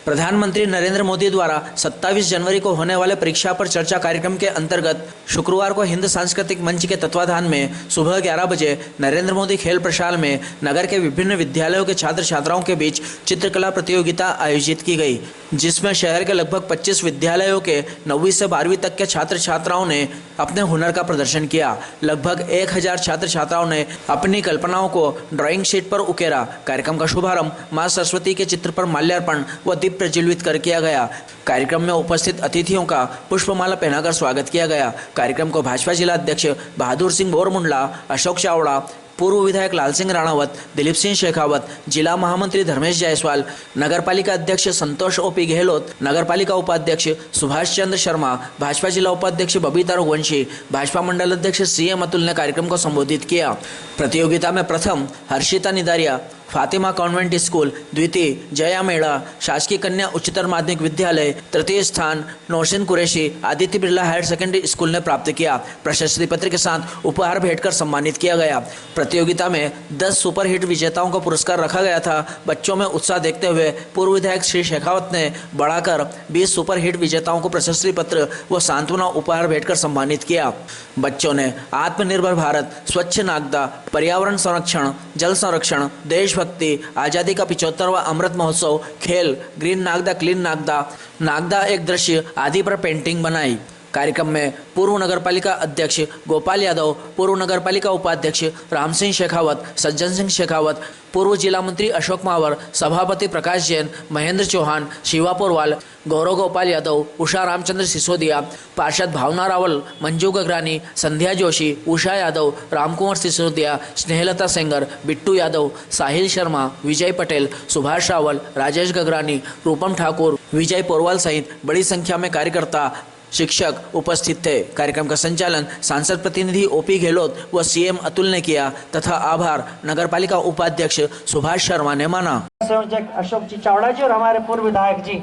प्रधानमंत्री नरेंद्र मोदी द्वारा 27 जनवरी को होने वाले परीक्षा पर चर्चा कार्यक्रम के अंतर्गत शुक्रवार को हिंद सांस्कृतिक मंच के तत्वाधान में सुबह 11 बजे नरेंद्र मोदी खेल प्रशाल में नगर के विभिन्न विद्यालयों के छात्र छात्राओं के बीच चित्रकला प्रतियोगिता आयोजित की गई, जिसमें शहर के लगभग 25 विद्यालयों के 9वीं से 12वीं तक के छात्र छात्राओं ने अपने हुनर का प्रदर्शन किया। लगभग 1000 छात्र छात्राओं ने अपनी कल्पनाओं को ड्राइंग शीट पर उकेरा। कार्यक्रम का शुभारंभ मां सरस्वती के चित्र पर माल्यार्पण व दीप प्रज्वलित कर किया गया। कार्यक्रम में उपस्थित अतिथियों का पुष्पमाला पहनाकर स्वागत किया गया। कार्यक्रम को भाजपा जिला अध्यक्ष बहादुर सिंह बोरमुंडला, अशोक चावड़ा, पूर्व विधायक लाल सिंह राणावत, दिलीप सिंह शेखावत, जिला महामंत्री धर्मेश जायसवाल, नगरपालिका अध्यक्ष संतोष ओपी गहलोत, नगरपालिका उपाध्यक्ष सुभाष चंद्र शर्मा, भाजपा जिला उपाध्यक्ष बबीता रघुवंशी, भाजपा मंडल अध्यक्ष CM अतुल ने कार्यक्रम को संबोधित किया। प्रतियोगिता में प्रथम हर्षिता निदारिया, फातिमा कॉन्वेंट स्कूल, द्वितीय जया मेड़ा शासकीय कन्या उच्चतर माध्यमिक विद्यालय, तृतीय स्थान Naushin Qureshi Aditya Birla higher secondary school ने प्राप्त किया। प्रशस्ति पत्र के साथ उपहार भेंट कर सम्मानित किया गया। प्रतियोगिता में 10 सुपरहिट विजेताओं को पुरस्कार रखा गया था। बच्चों में उत्साह देखते हुए पूर्व विधायक श्री शेखावत ने बढ़ाकर 20 सुपरहिट विजेताओं को प्रशस्ति पत्र व सांत्वना उपहार भेंट कर सम्मानित किया। बच्चों ने आत्मनिर्भर भारत, स्वच्छ नागदा, पर्यावरण संरक्षण, जल संरक्षण, देशभक्ति, आज़ादी का 75वां अमृत महोत्सव, खेल, ग्रीन नागदा क्लीन नागदा, नागदा एक दृश्य आदि पर पेंटिंग बनाई। कार्यक्रम में पूर्व नगरपालिका अध्यक्ष गोपाल यादव, पूर्व नगरपालिका उपाध्यक्ष राम सिंह शेखावत, सज्जन सिंह शेखावत, पूर्व जिला मंत्री अशोक मावर, सभापति प्रकाश जैन, महेंद्र चौहान, शिवा पोरवाल, गौरव गोपाल यादव, उषा रामचंद्र सिसोदिया, पार्षद भावना रावल, मंजू गगरानी, संध्या जोशी, उषा यादव, रामकुमार सिसोदिया, स्नेहलता सेंगर, बिट्टू यादव, साहिल शर्मा, विजय पटेल, सुभाष रावल, राजेश गगरानी, रूपम ठाकुर, विजय पोरवाल सहित बड़ी संख्या में कार्यकर्ता शिक्षक उपस्थित थे। कार्यक्रम का संचालन सांसद प्रतिनिधि ओपी गहलोत व CM अतुल ने किया तथा आभार नगरपालिका उपाध्यक्ष सुभाष शर्मा ने माना। संयोजक अशोक जी चावड़ा जी और हमारे पूर्व विधायक जी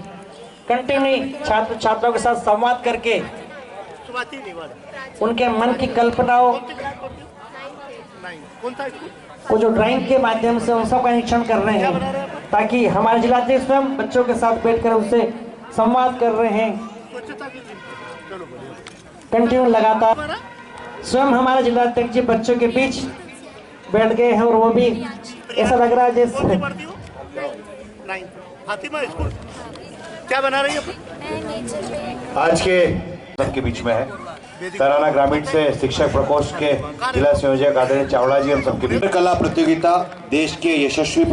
कंटिन्यू छात्र छात्राओं के साथ संवाद करके उनके मन की कल्पनाओं को जो ड्राइंग के माध्यम से उन सबका निरीक्षण कर रहे हैं, ताकि हमारे जिलाध्यक्ष स्वयं बच्चों के साथ बैठकर उनसे संवाद कर रहे हैं। कंटिन्यू लगातार स्वयं हमारे जिलाध्यक्ष जी बच्चों के बीच बैठ गए हैं और वो भी ऐसा लग रहा है जैसे क्या बना रही है आज के बीच में है। तराना ग्रामीण से शिक्षक प्रकोष्ठ के जिला संयोजक आदरणीय चावड़ा जी हम सबके बीच कला प्रतियोगिता देश के यशस्वी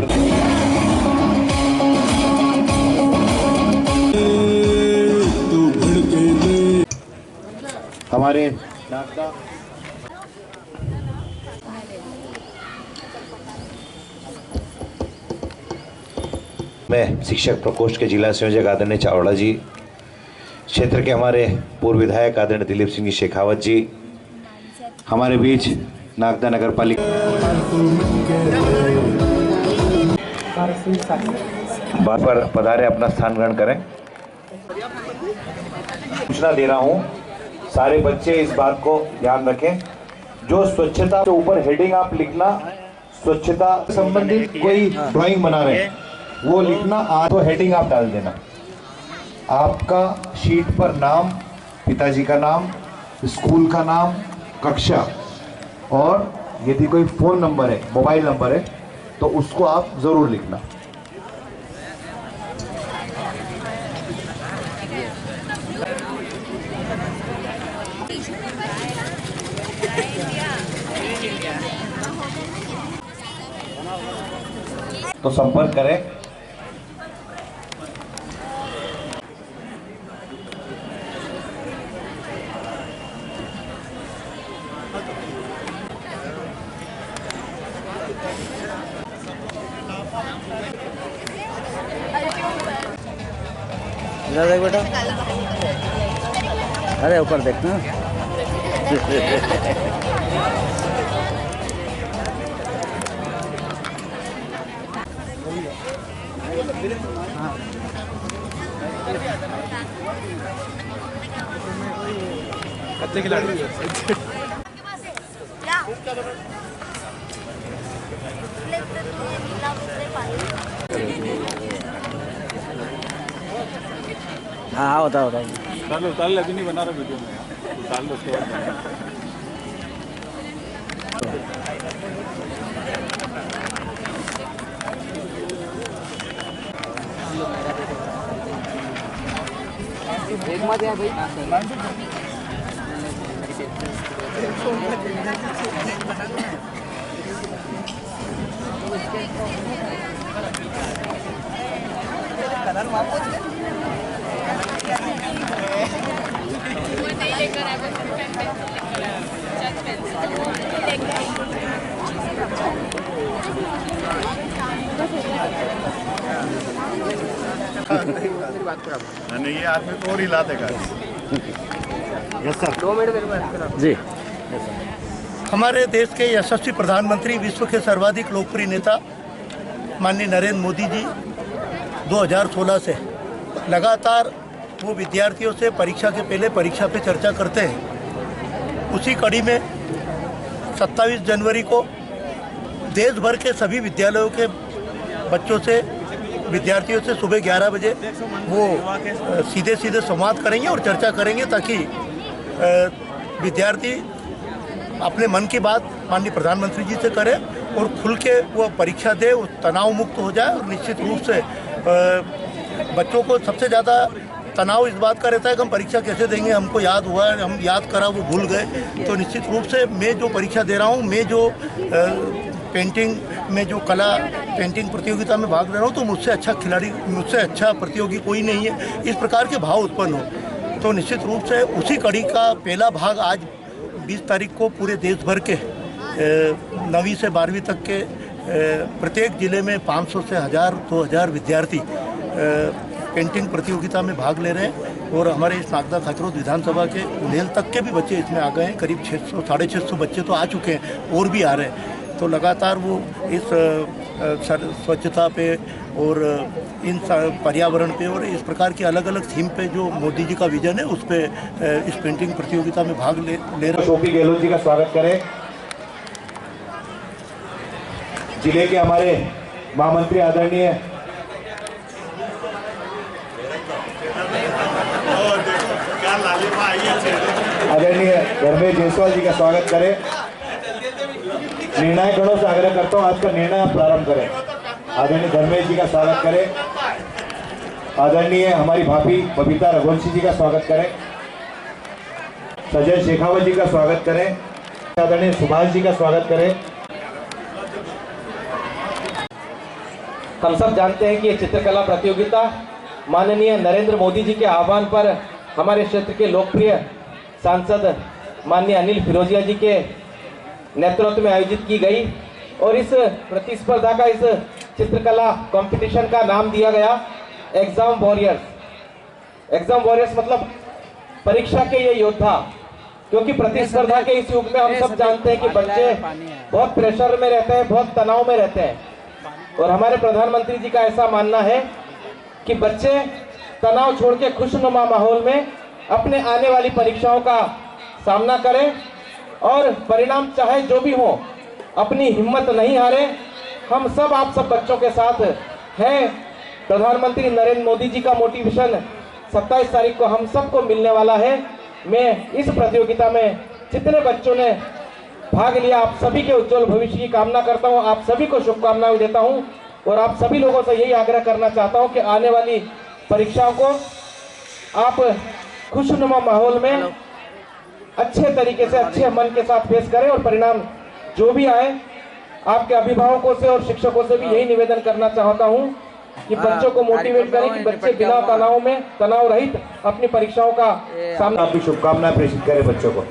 हमारे मैं शिक्षक प्रकोष्ठ के जिला संयोजक आदरणीय चावड़ा जी, क्षेत्र के हमारे पूर्व विधायक आदरणीय दिलीप सिंह शेखावत जी, हमारे बीच नागदा नगर पालिका बार बार पधारे, अपना स्थान ग्रहण करें। सूचना दे रहा हूं, सारे बच्चे इस बात को ध्यान रखें, जो स्वच्छता के ऊपर हेडिंग आप लिखना, स्वच्छता संबंधित कोई ड्राइंग बना रहे हैं वो लिखना, आज तो हेडिंग आप डाल देना। आपका शीट पर नाम, पिताजी का नाम, स्कूल का नाम, कक्षा और यदि कोई फोन नंबर है, मोबाइल नंबर है तो उसको आप जरूर लिखना। तो संपर्क करें। देख बेटा, अरे ऊपर देखना। कत्ते खिलाड़ी हाँ होता होता उतार ले, अभी नहीं बना रहा वीडियो में, उतार लो उसके बाद। नहीं, ये आदमी को और हिला देगा। जी। हमारे देश के यशस्वी प्रधानमंत्री, विश्व के सर्वाधिक लोकप्रिय नेता माननीय नरेंद्र मोदी जी 2016 से लगातार वो विद्यार्थियों से परीक्षा के पहले परीक्षा पे चर्चा करते हैं। उसी कड़ी में 27 जनवरी को देश भर के सभी विद्यालयों के बच्चों से, विद्यार्थियों से सुबह 11 बजे वो सीधे सीधे संवाद करेंगे और चर्चा करेंगे, ताकि विद्यार्थी अपने मन की बात माननीय प्रधानमंत्री जी से करें और खुल के वो परीक्षा दे, वो तनाव मुक्त हो जाए। और निश्चित रूप से बच्चों को सबसे ज़्यादा तनाव इस बात का रहता है कि हम परीक्षा कैसे देंगे, हमको याद हुआ, हम याद करा वो भूल गए। तो निश्चित रूप से मैं जो परीक्षा दे रहा हूँ, मैं जो पेंटिंग में जो कला पेंटिंग प्रतियोगिता में भाग ले रहा हूँ, तो मुझसे अच्छा खिलाड़ी, मुझसे अच्छा प्रतियोगी कोई नहीं है, इस प्रकार के भाव उत्पन्न हो। तो निश्चित रूप से उसी कड़ी का पहला भाग आज 20 तारीख को पूरे देश भर के 9वीं से 12वीं तक के प्रत्येक ज़िले में 500 से 1000, 2000 विद्यार्थी पेंटिंग प्रतियोगिता में भाग ले रहे हैं। और हमारे इस नागदा खाचरोद विधानसभा के उन्हेल तक के भी बच्चे इसमें आ गए हैं। करीब 600, 650 बच्चे तो आ चुके हैं और भी आ रहे हैं। तो लगातार वो इस स्वच्छता पे और इन पर्यावरण पे और इस प्रकार की अलग अलग थीम पे जो मोदी जी का विजन है, उस पे इस पेंटिंग प्रतियोगिता में भाग ले रहे। शोपी गहलोत जी का स्वागत करें। जिले के हमारे महामंत्री आदरणीय धर्मेश जायसवाल जी का स्वागत करें। निर्णायक गणों से आग्रह करता हूं, आज का निर्णय प्रारंभ करें। आदरणीय धर्मेश जी का स्वागत करें। आदरणीय हमारी भाभी बबीता रघुवंशी जी का स्वागत करें। सजय शेखावत जी का स्वागत करें। आदरणीय सुभाष जी का स्वागत करें। हम सब जानते हैं कि ये चित्रकला प्रतियोगिता माननीय नरेंद्र मोदी जी के आह्वान पर हमारे क्षेत्र के लोकप्रिय सांसद माननीय अनिल फिरोजिया जी के नेतृत्व में आयोजित की गई। और इस प्रतिस्पर्धा का, इस चित्रकला कंपटीशन का नाम दिया गया एग्जाम वॉरियर्स। एग्जाम वॉरियर्स मतलब परीक्षा के ये योद्धा, क्योंकि प्रतिस्पर्धा के इस युग में हम सब जानते हैं कि बच्चे बहुत प्रेशर में रहते हैं, बहुत तनाव में रहते हैं। और हमारे प्रधानमंत्री जी का ऐसा मानना है कि बच्चे तनाव छोड़ के खुशनुमा माहौल में अपने आने वाली परीक्षाओं का सामना करें और परिणाम चाहे जो भी हो अपनी हिम्मत नहीं हारे। हम सब, आप सब बच्चों के साथ हैं। प्रधानमंत्री नरेंद्र मोदी जी का मोटिवेशन 27 तारीख को हम सबको मिलने वाला है। मैं इस प्रतियोगिता में जितने बच्चों ने भाग लिया, आप सभी के उज्जवल भविष्य की कामना करता हूं, आप सभी को शुभकामनाएं देता हूं और आप सभी लोगों से यही आग्रह करना चाहता हूं कि आने वाली परीक्षाओं को आप खुशनुमा माहौल में अच्छे तरीके से, अच्छे मन के साथ पेश करें और परिणाम जो भी आए, आपके अभिभावकों से और शिक्षकों से भी यही निवेदन करना चाहता हूं कि बच्चों को मोटिवेट करें कि बच्चे बिना तनाव में, तनाव रहित अपनी परीक्षाओं का सामना। आपकी शुभकामनाएं प्रेषित करें बच्चों को।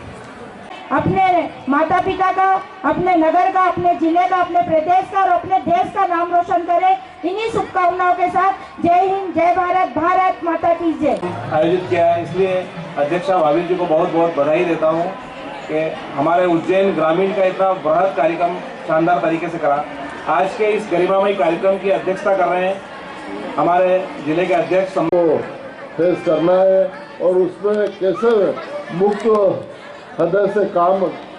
अपने माता पिता का, अपने नगर का, अपने जिले का, अपने प्रदेश का और अपने देश का नाम रोशन करें। इन्हीं शुभकामनाओं के साथ जय हिंद, जय भारत, भारत माता की जय। आयोजित किया है, इसलिए अध्यक्षा भाभी जी को बहुत बहुत बधाई देता हूँ कि हमारे उज्जैन ग्रामीण का इतना बृहद कार्यक्रम शानदार तरीके से करा। आज के इस गरिमामयी कार्यक्रम की अध्यक्षता कर रहे हैं हमारे जिले के अध्यक्ष। हमको फेस करना है और उसमें कैसे मुक्त हृदय से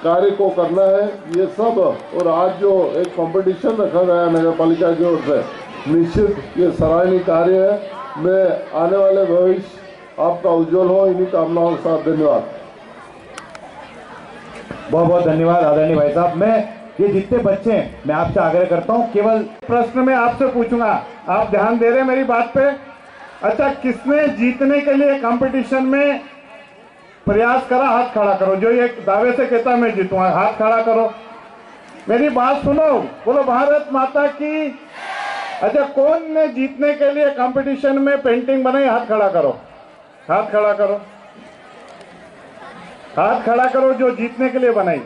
कार्य को करना है, ये सब। और आज जो एक कंपटीशन रखा गया नगर पालिका की ओर से, निश्चित ये सराहनीय कार्य है। मैं आने वाले भविष्य आपका उज्जवल हो, इन्हीं कामनाओं के साथ धन्यवाद। बहुत बहुत धन्यवाद आदरणीय भाई साहब। मैं ये जितने बच्चे हैं मैं आपसे आग्रह करता हूँ, केवल प्रश्न में आपसे पूछूंगा, आप ध्यान दे रहे हैं मेरी बात पे? अच्छा, किसने जीतने के लिए कंपटीशन में प्रयास करा? हाथ खड़ा करो। जो ये दावे से कहता मैं जीतूंगा, हाथ खड़ा करो। मेरी बात सुनो, बोलो भारत माता की। अच्छा, कौन ने जीतने के लिए कंपटीशन में पेंटिंग बनाई? हाथ खड़ा करो, हाथ खड़ा करो, हाथ खड़ा करो जो जीतने के लिए बनाई।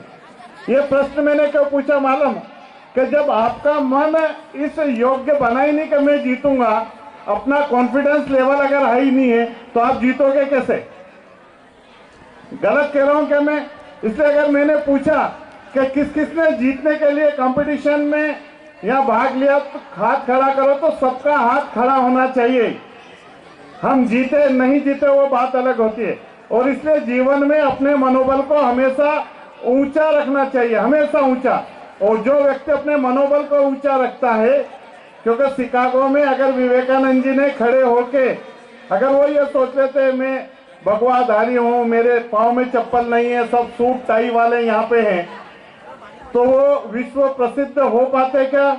ये प्रश्न मैंने क्यों पूछा मालूम? कि जब आपका मन इस योग्य बना ही नहीं कि मैं जीतूंगा, अपना कॉन्फिडेंस लेवल अगर हाई नहीं है तो आप जीतोगे कैसे? गलत कह रहा हूं क्या मैं? इसलिए अगर मैंने पूछा कि किस किसने जीतने के लिए कंपटीशन में यहाँ भाग लिया तो हाथ खड़ा करो, तो सबका हाथ खड़ा होना चाहिए। हम जीते नहीं जीते वो बात अलग होती है। और इसलिए जीवन में अपने मनोबल को हमेशा ऊंचा रखना चाहिए, हमेशा ऊंचा। और जो व्यक्ति अपने मनोबल को ऊंचा रखता है, क्योंकि शिकागो में अगर विवेकानंद जी ने खड़े होके अगर वो ये सोच रहे थे मैं भगवाधारी हूँ, मेरे पाँव में चप्पल नहीं है, सब सूट टाई वाले यहाँ पे हैं, तो वो विश्व प्रसिद्ध हो पाते क्या?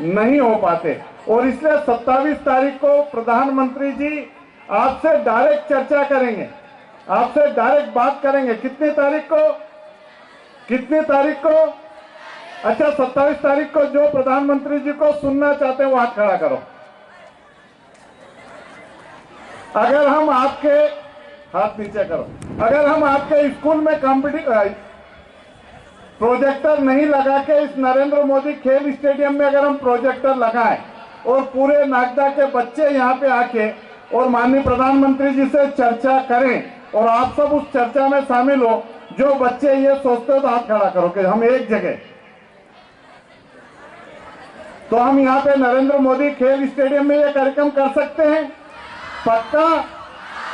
नहीं हो पाते। और इसलिए 27 तारीख को प्रधानमंत्री जी आपसे डायरेक्ट चर्चा करेंगे, आपसे डायरेक्ट बात करेंगे। कितनी तारीख को? कितनी तारीख को? अच्छा, 27 तारीख को जो प्रधानमंत्री जी को सुनना चाहते हैं वो हाथ खड़ा करो। अगर हम आपके, हाथ नीचे करो, अगर हम आपके स्कूल में प्रोजेक्टर नहीं लगा के इस नरेंद्र मोदी खेल स्टेडियम में अगर हम प्रोजेक्टर लगाएं और पूरे नागदा के बच्चे यहाँ पे आके और माननीय प्रधानमंत्री जी से चर्चा करें और आप सब उस चर्चा में शामिल हो, जो बच्चे ये सोचते हो तो हाथ खड़ा करो कि हम एक जगह, तो हम यहाँ पे नरेंद्र मोदी खेल स्टेडियम में ये कार्यक्रम कर सकते हैं पक्का।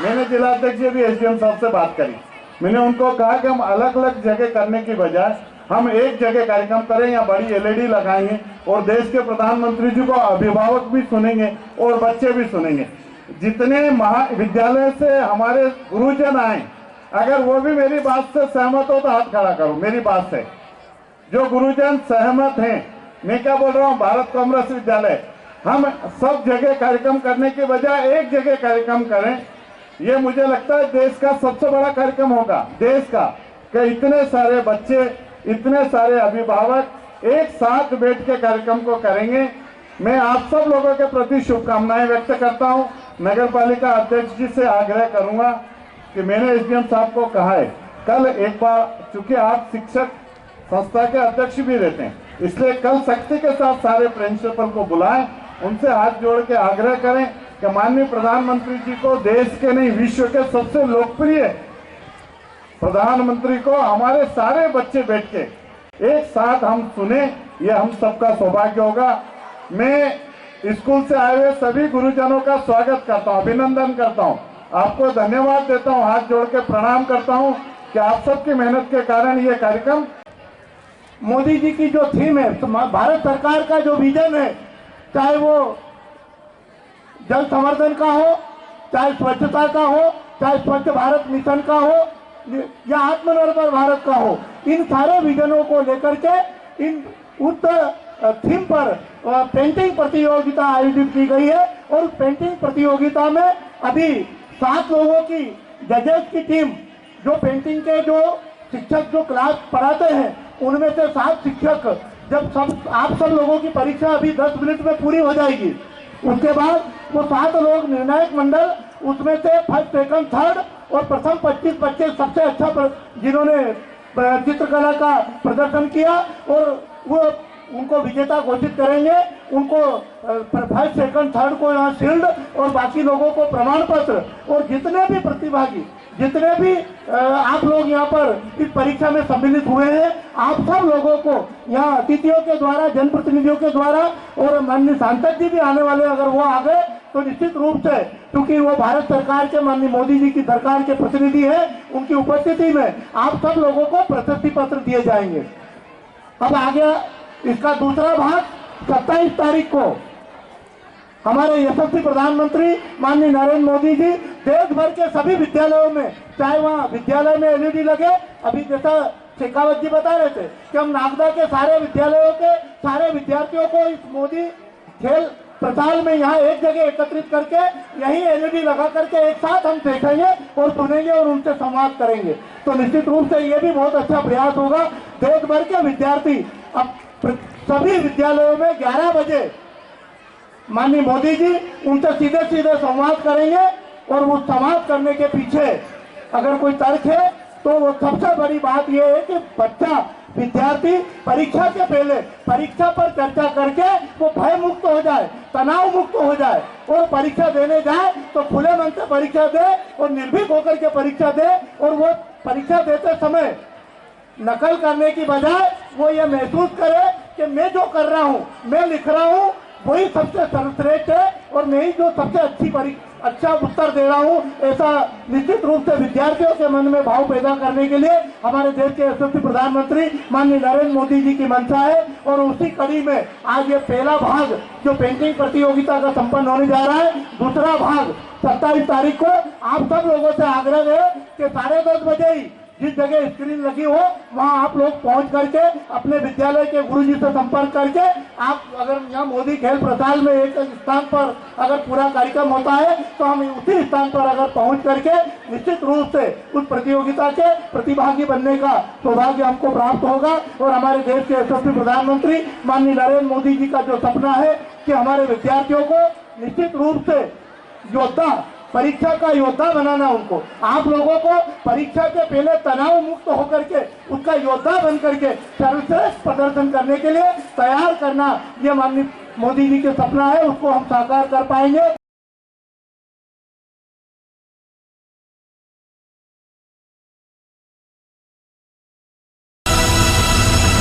मैंने जिलाध्यक्ष जी भी एसडीएम साहब से बात करी, मैंने उनको कहा कि हम अलग अलग जगह करने की बजाय हम एक जगह कार्यक्रम करें, या बड़ी एलईडी लगाएंगे और देश के प्रधानमंत्री जी को अभिभावक भी सुनेंगे और बच्चे भी सुनेंगे। जितने महाविद्यालय से हमारे गुरुजन आए, अगर वो भी मेरी बात से सहमत हो तो हाथ खड़ा करो। मेरी बात से जो गुरुजन सहमत हैं, मैं क्या बोल रहा हूँ, भारत कांग्रेस विद्यालय, हम सब जगह कार्यक्रम करने के बजाय एक जगह कार्यक्रम करें। ये मुझे लगता है देश का सबसे बड़ा कार्यक्रम होगा, देश का, कि इतने सारे बच्चे, इतने सारे अभिभावक एक साथ बैठ के कार्यक्रम को करेंगे। मैं आप सब लोगों के प्रति शुभकामनाएं व्यक्त करता हूं। नगर पालिका अध्यक्ष जी से आग्रह करूंगा कि मैंने एसडीएम साहब को कहा है, कल एक बार, चूंकि आप शिक्षक संस्था के अध्यक्ष भी रहते हैं, इसलिए कल सख्ती के साथ सारे प्रिंसिपल को बुलाएं, उनसे हाथ जोड़ के आग्रह करें कि माननीय प्रधानमंत्री जी को, देश के नहीं विश्व के सबसे लोकप्रिय प्रधानमंत्री को हमारे सारे बच्चे बैठ के एक साथ हम सुने, ये हम सबका सौभाग्य होगा। मैं स्कूल से आए हुए सभी गुरुजनों का स्वागत करता हूं, अभिनंदन करता हूं, आपको धन्यवाद देता हूं, हाथ जोड़ के प्रणाम करता हूं कि आप सबकी मेहनत के कारण ये कार्यक्रम, मोदी जी की जो थीम है, भारत सरकार का जो विजन है, चाहे वो जल संवर्धन का हो, चाहे स्वच्छता का हो, चाहे स्वच्छ भारत मिशन का हो, या आत्मनिर्भर भारत का हो, इन सारे विजनों को लेकर के इन उस थीम पर पेंटिंग प्रतियोगिता आयोजित की गई है। और उस पेंटिंग प्रतियोगिता में अभी 7 लोगों की जजेस की टीम, जो पेंटिंग के जो शिक्षक जो क्लास पढ़ाते हैं, उनमें से 7 शिक्षक, जब सब आप सब लोगों की परीक्षा अभी 10 मिनट में पूरी हो जाएगी, उसके बाद वो 7 लोग निर्णायक मंडल, उसमें से फर्स्ट, सेकंड, थर्ड और प्रथम 25 बच्चे सबसे अच्छा जिन्होंने चित्रकला का प्रदर्शन किया, और वो उनको विजेता घोषित करेंगे। उनको फर्स्ट, सेकंड, थर्ड को यहाँ शील्ड और बाकी लोगों को प्रमाण पत्र, और जितने भी प्रतिभागी, जितने भी आप लोग यहाँ पर इस परीक्षा में सम्मिलित हुए हैं, आप सब लोगों को यहाँ अतिथियों के द्वारा, जनप्रतिनिधियों के द्वारा, और माननीय सांसद जी भी आने वाले, अगर वो आ गए तो निश्चित रूप से, क्योंकि वो भारत सरकार के, माननीय मोदी जी की सरकार के प्रतिनिधि हैं, उनकी उपस्थिति में आप सब लोगों को प्रशस्ति पत्र दिए जाएंगे। अब आ गया इसका दूसरा भाग। 27 तारीख को हमारे यशस्वी प्रधानमंत्री माननीय नरेंद्र मोदी जी देश भर के सभी विद्यालयों में, चाहे वहाँ विद्यालय में एलईडी लगे, अभी जैसा शेखावत जी बता रहे थे कि हम नागदा के सारे विद्यालयों के सारे विद्यार्थियों को इस मोदी खेल प्रसाल में यहाँ एक जगह एकत्रित करके यही एलईडी लगा करके एक साथ हम देखेंगे और सुनेंगे और उनसे संवाद करेंगे। तो निश्चित रूप से ये भी बहुत अच्छा प्रयास होगा। देश भर के विद्यार्थी अब सभी विद्यालयों में 11 बजे माननीय मोदी जी उनसे सीधे सीधे संवाद करेंगे और वो संवाद करने के पीछे अगर कोई तर्क है तो वो सबसे बड़ी बात ये है कि बच्चा विद्यार्थी परीक्षा के पहले परीक्षा पर चर्चा करके वो भय मुक्त हो जाए, तनाव मुक्त हो जाए और परीक्षा देने जाए तो खुले मन से परीक्षा दे और निर्भीक होकर के परीक्षा दे और वो परीक्षा देते समय नकल करने की बजाय वो ये महसूस करे कि मैं जो कर रहा हूँ, मैं लिख रहा हूँ, वही सबसे सर्वश्रेष्ठ है और मैं ही जो सबसे अच्छा उत्तर दे रहा हूँ। ऐसा निश्चित रूप से विद्यार्थियों के मन में भाव पैदा करने के लिए हमारे देश के यशस्वी प्रधानमंत्री माननीय नरेंद्र मोदी जी की मंशा है और उसी कड़ी में आज ये पहला भाग जो पेंटिंग प्रतियोगिता का संपन्न होने जा रहा है, दूसरा भाग 27 तारीख को आप सब लोगों से आग्रह है कि 10:30 बजे ही जिस जगह स्क्रीन लगी हो वहां आप लोग पहुंच करके अपने विद्यालय के गुरुजी से संपर्क करके आप अगर यहाँ मोदी खेल प्रसाल में एक स्थान पर अगर पूरा कार्यक्रम होता है तो हम उसी स्थान पर अगर पहुंच करके निश्चित रूप से उस प्रतियोगिता के प्रतिभागी बनने का सौभाग्य हमको प्राप्त होगा। और हमारे देश के यशस्वी प्रधानमंत्री माननीय नरेंद्र मोदी जी का जो सपना है कि हमारे विद्यार्थियों को निश्चित रूप से योद्धा, परीक्षा का योद्धा बनाना, उनको आप लोगों को परीक्षा के पहले तनाव मुक्त होकर के उसका योद्धा बन करके सर्वश्रेष्ठ प्रदर्शन करने के लिए तैयार करना, ये माननीय मोदी जी के सपना है, उसको हम साकार कर पाएंगे